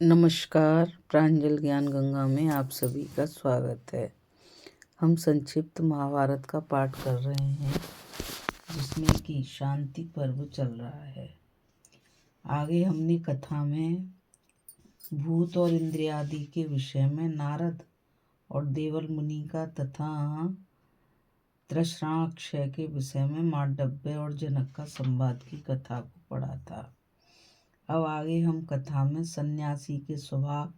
नमस्कार, प्रांजल ज्ञान गंगा में आप सभी का स्वागत है। हम संक्षिप्त महाभारत का पाठ कर रहे हैं, जिसमें कि शांति पर्व चल रहा है। आगे हमने कथा में भूत और इंद्रिय आदि के विषय में नारद और देवल मुनि का तथा तृष्णाक्षय के विषय में मांडव्य और जनक का संवाद की कथा को पढ़ा था। अब आगे हम कथा में सन्यासी के स्वभाव,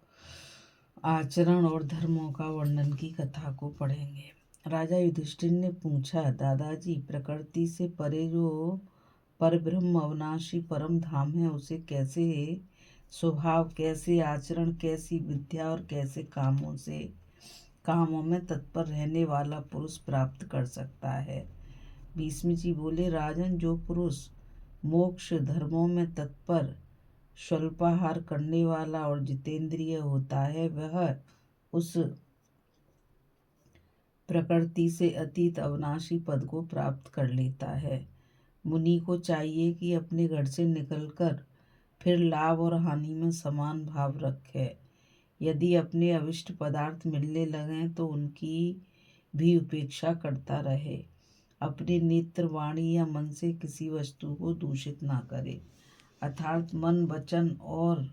आचरण और धर्मों का वर्णन की कथा को पढ़ेंगे। राजा युधिष्ठिर ने पूछा, दादाजी, प्रकृति से परे जो परब्रह्म अविनाशी परम धाम है, उसे कैसे स्वभाव, कैसे आचरण, कैसी विद्या और कैसे कामों में तत्पर रहने वाला पुरुष प्राप्त कर सकता है। भीष्म जी बोले, राजन, जो पुरुष मोक्ष धर्मों में तत्पर, स्वल्पाहार करने वाला और जितेंद्रिय होता है, वह उस प्रकृति से अतीत अविनाशी पद को प्राप्त कर लेता है। मुनि को चाहिए कि अपने घर से निकलकर फिर लाभ और हानि में समान भाव रखे। यदि अपने अविष्ट पदार्थ मिलने लगें तो उनकी भी उपेक्षा करता रहे। अपने नेत्र, वाणी या मन से किसी वस्तु को दूषित ना करे, अर्थात मन, वचन और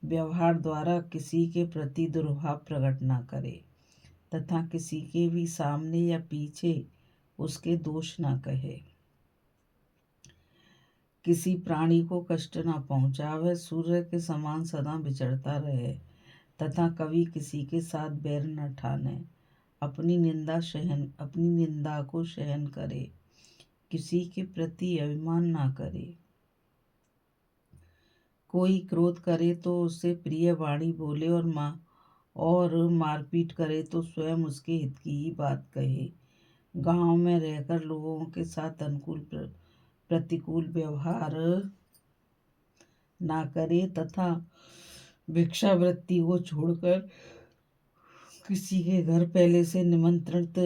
व्यवहार द्वारा किसी के प्रति दुर्भाव प्रकट न करे तथा किसी के भी सामने या पीछे उसके दोष न कहे। किसी प्राणी को कष्ट न पहुंचावे, सूर्य के समान सदा विचरता रहे तथा कभी किसी के साथ बैर न ठाने। अपनी निंदा को सहन करे, किसी के प्रति अभिमान ना करे। कोई क्रोध करे तो उससे प्रिय वाणी बोले और मारपीट करे तो स्वयं उसके हित की ही बात कहे। गांव में रहकर लोगों के साथ अनुकूल प्रतिकूल व्यवहार ना करे तथा भिक्षावृत्ति को छोड़कर किसी के घर पहले से निमंत्रित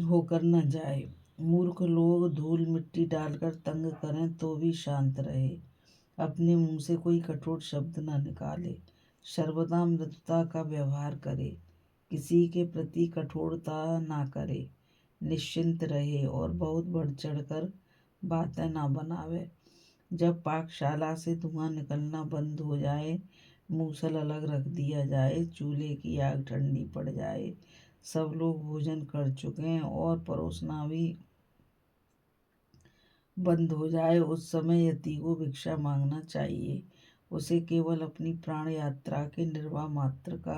होकर न जाए। मूर्ख लोग धूल मिट्टी डालकर तंग करें तो भी शांत रहे। अपने मुंह से कोई कठोर शब्द न निकाले, सर्वदा मृदुता का व्यवहार करे, किसी के प्रति कठोरता ना करे, निश्चिंत रहे और बहुत बढ़ चढ़कर बातें ना बनावे। जब पाकशाला से धुआं निकलना बंद हो जाए, मूसल अलग रख दिया जाए, चूल्हे की आग ठंडी पड़ जाए, सब लोग भोजन कर चुके हैं और परोसना भी बंद हो जाए, उस समय यति को भिक्षा मांगना चाहिए। उसे केवल अपनी प्राण यात्रा के निर्वाह मात्र का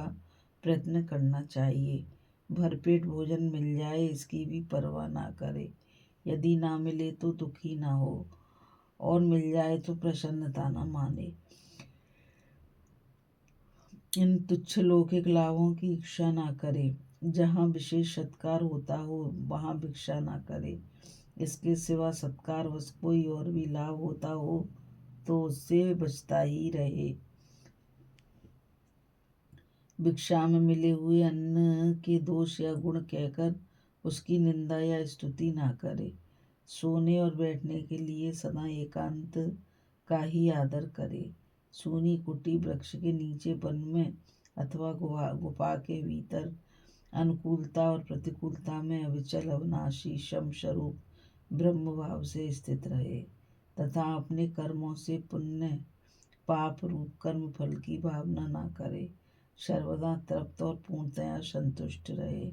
प्रयत्न करना चाहिए। भरपेट भोजन मिल जाए इसकी भी परवाह ना करे। यदि ना मिले तो दुखी ना हो और मिल जाए तो प्रसन्नता न माने। इन तुच्छ लौकिक लाभों की इच्छा ना करे। जहाँ विशेष सत्कार होता हो वहाँ भिक्षा ना करे। इसके सिवा सत्कार वश कोई और भी लाभ होता हो तो उससे बचता ही रहे। भिक्षा में मिले हुए अन्न के दोष या गुण कहकर उसकी निंदा या स्तुति ना करे। सोने और बैठने के लिए सदा एकांत का ही आदर करे। सूनी कुटी, वृक्ष के नीचे, वन में अथवा गुफा के भीतर अनुकूलता और प्रतिकूलता में अविचल, अविनाशी, शम स्वरूप ब्रह्म भाव से स्थित रहे तथा अपने कर्मों से पुण्य पाप रूप कर्म फल की भावना ना करे। सर्वदा तृप्त और पूर्णतया संतुष्ट रहे।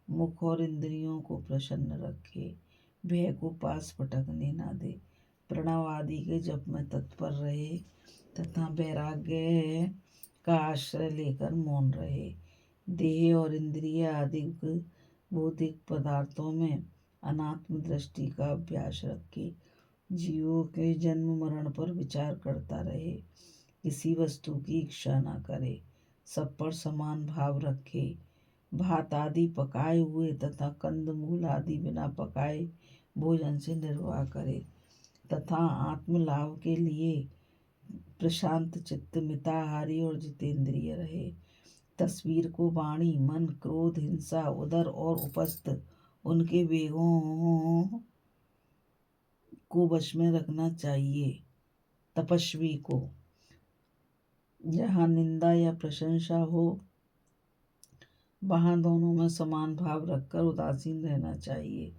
मुख और इंद्रियों को प्रसन्न रखे। भय को पास पटकने ना दे। प्रणव आदि के जप में तत्पर रहे तथा वैराग्य का आश्रय लेकर मौन रहे। देह और इंद्रिय आदि भौतिक पदार्थों में अनात्म दृष्टि का अभ्यास रखे। जीवों के जन्म मरण पर विचार करता रहे। किसी वस्तु की इच्छा ना करे। सब पर समान भाव रखे। भात आदि पकाए हुए तथा कंद मूल आदि बिना पकाए भोजन से निर्वाह करे तथा आत्म लाभ के लिए प्रशांत चित्त, मिताहारी और जितेंद्रिय रहे। तस्वीर को वाणी, मन, क्रोध, हिंसा, उदर और उपस्थ उनके वेगों को वश में रखना चाहिए। तपस्वी को जहाँ निंदा या प्रशंसा हो वहाँ दोनों में समान भाव रखकर उदासीन रहना चाहिए।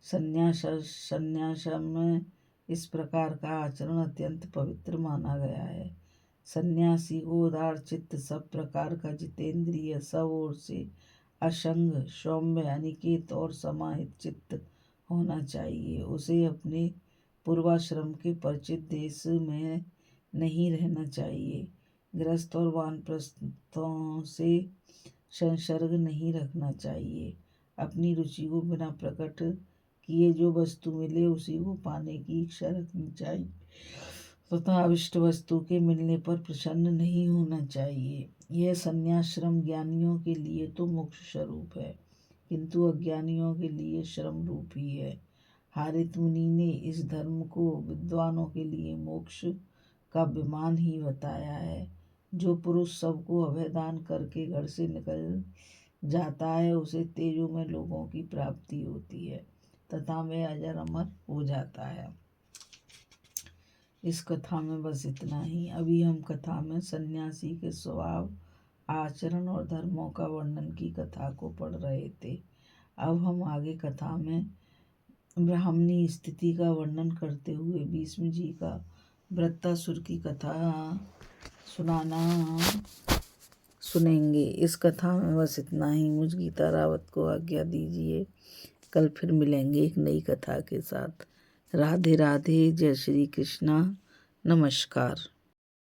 संन्यासाश्रम में इस प्रकार का आचरण अत्यंत पवित्र माना गया है। सन्यासी को उदार चित्त, सब प्रकार का जितेंद्रिय, सब ओर से असंग, सौम्य, अनिकेत और समाहित चित्त होना चाहिए। उसे अपने पूर्वाश्रम के परिचित देश में नहीं रहना चाहिए। गृहस्थ और वानप्रस्थों से संसर्ग नहीं रखना चाहिए। अपनी रुचि को बिना प्रकट किए जो वस्तु मिले उसी को पाने की इच्छा रखनी चाहिए तथा अविष्ट वस्तु के मिलने पर प्रसन्न नहीं होना चाहिए। यह संन्याश्रम ज्ञानियों के लिए तो मोक्ष स्वरूप है, किंतु अज्ञानियों के लिए श्रम रूप ही है। हारित मुनि ने इस धर्म को विद्वानों के लिए मोक्ष का विमान ही बताया है। जो पुरुष सबको अभयदान करके घर से निकल जाता है उसे तेजो में लोगों की प्राप्ति होती है तथा वह अजर अमर हो जाता है। इस कथा में बस इतना ही। अभी हम कथा में सन्यासी के स्वभाव, आचरण और धर्मों का वर्णन की कथा को पढ़ रहे थे। अब हम आगे कथा में ब्राह्मणी स्थिति का वर्णन करते हुए भीष्म जी का वृत्तासुर की कथा सुनेंगे। इस कथा में बस इतना ही। मुझ गीता रावत को आज्ञा दीजिए। कल फिर मिलेंगे एक नई कथा के साथ। राधे राधे। जय श्री कृष्णा। नमस्कार।